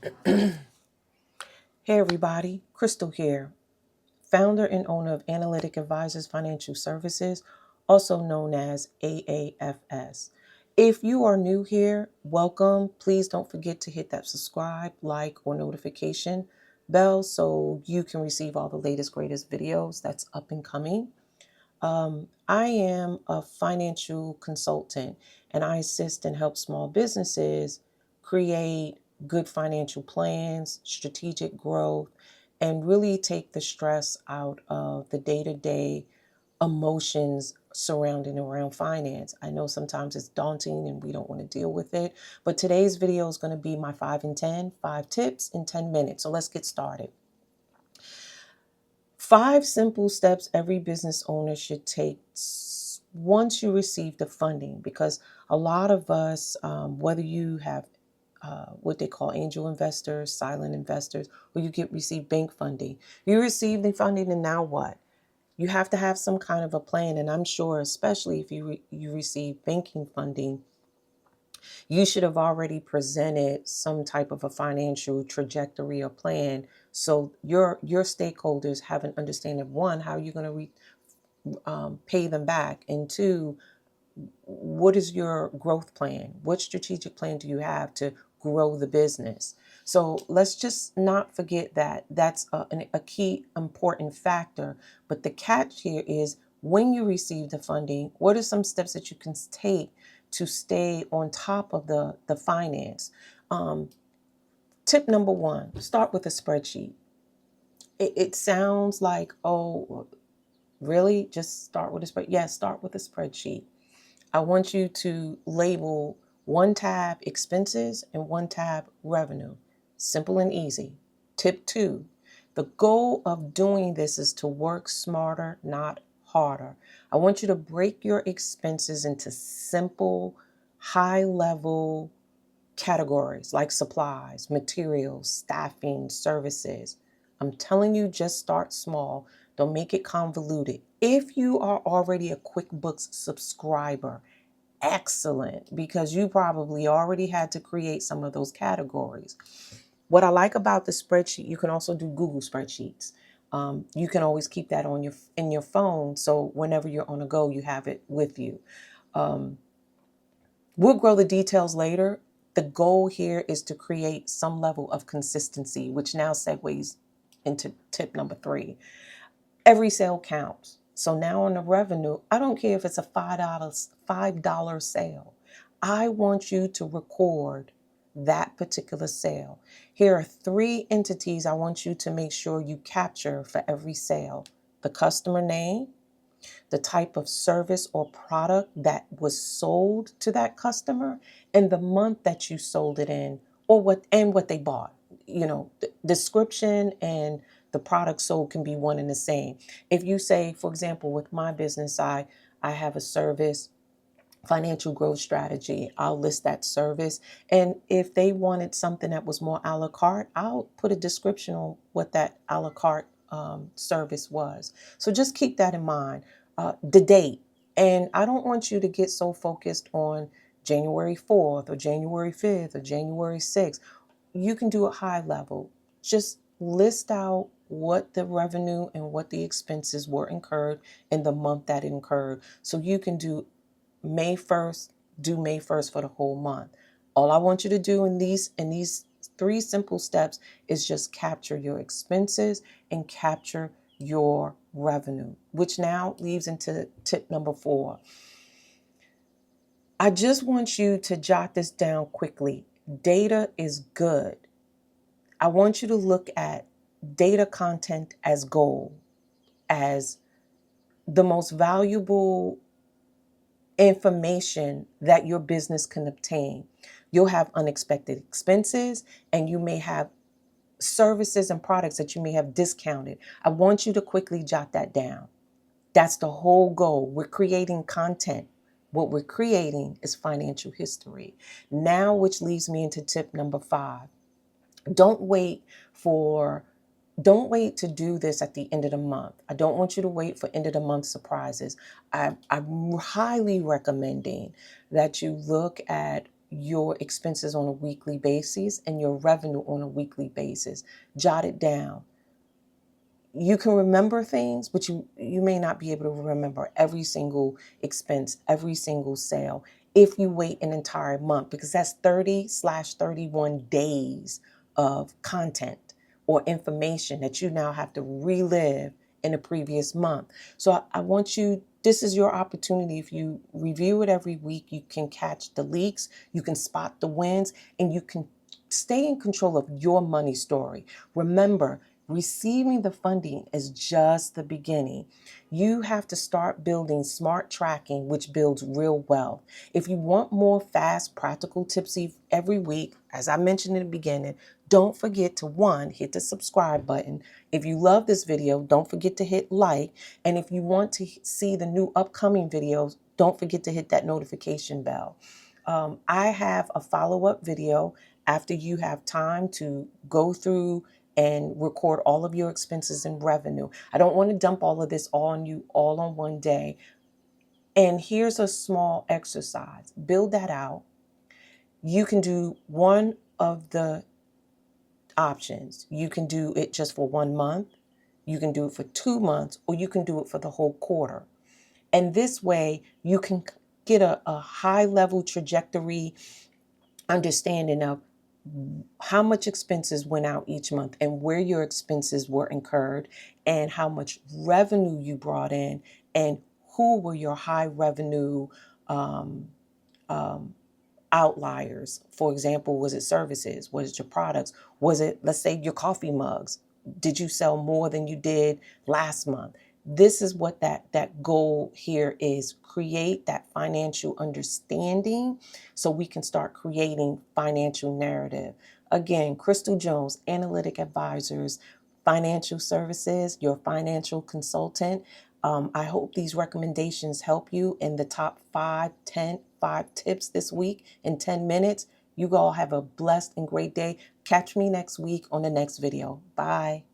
Hey everybody, Crystal here, founder and owner of Analytic Advisors Financial Services, also known as AAFS. If you are new here, welcome. Please don't forget to hit that subscribe, like, or notification bell so you can receive all the latest, greatest videos that's up and coming. I am a financial consultant and I assist and help small businesses create good financial plans, strategic growth, and really take the stress out of the day-to-day emotions surrounding around finance. I know sometimes it's daunting and we don't want to deal with it, but today's video is going to be my 5 tips in 10 minutes. So let's get started. 5 simple steps every business owner should take once you receive the funding, because a lot of us, whether you have what they call angel investors, silent investors, or you receive bank funding, you receive the funding and now what? You have to have some kind of a plan. And I'm sure, especially if you receive banking funding, you should have already presented some type of a financial trajectory or plan so your stakeholders have an understanding of, one, how you're going to pay them back, and two, what is your growth plan? What strategic plan do you have to grow the business? So let's just not forget that that's a key important factor. But the catch here is, when you receive the funding, what are some steps that you can take to stay on top of the finance? Tip number 1, start with a spreadsheet. It sounds like, oh, really? Just start with a spreadsheet? Yeah, start with a spreadsheet. I want you to label one tab expenses and one tab revenue. Simple and easy. Tip 2, the goal of doing this is to work smarter, not harder. I want you to break your expenses into simple, high level categories like supplies, materials, staffing, services. I'm telling you, just start small. Don't make it convoluted. If you are already a QuickBooks subscriber, excellent, because you probably already had to create some of those categories. What I like about the spreadsheet, you can also do Google spreadsheets. You can always keep that on in your phone, so whenever you're on a go, you have it with you. Um, We'll grow the details later. The goal here is to create some level of consistency, which now segues into tip number 3. Every sale counts. So now on the revenue, I don't care if it's a $5 sale. I want you to record that particular sale. Here are 3 entities I want you to make sure you capture for every sale: the customer name, the type of service or product that was sold to that customer, and the month that you sold it in, or what they bought. The description and the product sold can be one and the same. If you say, for example, with my business, I have a service, financial growth strategy, I'll list that service. And if they wanted something that was more a la carte, I'll put a description on what that a la carte service was. So just keep that in mind. The date. And I don't want you to get so focused on January 4th or January 5th or January 6th. You can do a high level. Just list out what the revenue and what the expenses were incurred in the month that incurred. So you can do May 1st, do May 1st for the whole month. All I want you to do in these 3 simple steps is just capture your expenses and capture your revenue, which now leads into tip number 4. I just want you to jot this down quickly. Data is good. I want you to look at data content as gold, as the most valuable information that your business can obtain. You'll have unexpected expenses, and you may have services and products that you may have discounted. I want you to quickly jot that down. That's the whole goal. We're creating content. What we're creating is financial history. Now, which leads me into tip number 5. Don't wait for don't wait to do this at the end of the month. I don't want you to wait for end of the month surprises. I'm highly recommending that you look at your expenses on a weekly basis and your revenue on a weekly basis. Jot it down. You can remember things, but you may not be able to remember every single expense, every single sale if you wait an entire month, because that's 30/31 days of content or information that you now have to relive in the previous month. So I want you, this is your opportunity. If you review it every week, you can catch the leaks, you can spot the wins, and you can stay in control of your money story. Remember, receiving the funding is just the beginning. You have to start building smart tracking, which builds real wealth. If you want more fast, practical tips every week, as I mentioned in the beginning, don't forget to, one, hit the subscribe button. If you love this video, don't forget to hit like. And if you want to see the new upcoming videos, don't forget to hit that notification bell. I have a follow-up video after you have time to go through and record all of your expenses and revenue. I don't want to dump all of this on you all on one day. And here's a small exercise. Build that out. You can do one of the options. You can do it just for 1 month. You can do it for 2 months, or you can do it for the whole quarter. And this way you can get a high level trajectory understanding of how much expenses went out each month and where your expenses were incurred and how much revenue you brought in and who were your high revenue um, um, outliers. For example, was it services? Was it your products? Was it, let's say, your coffee mugs? Did you sell more than you did last month? This is what that goal here is. Create that financial understanding so we can start creating financial narrative. Again, Crystal Jones, Analytic Advisors, Financial Services, your financial consultant. I hope these recommendations help you in the top 5 tips this week in 10 minutes. You all have a blessed and great day. Catch me next week on the next video. Bye.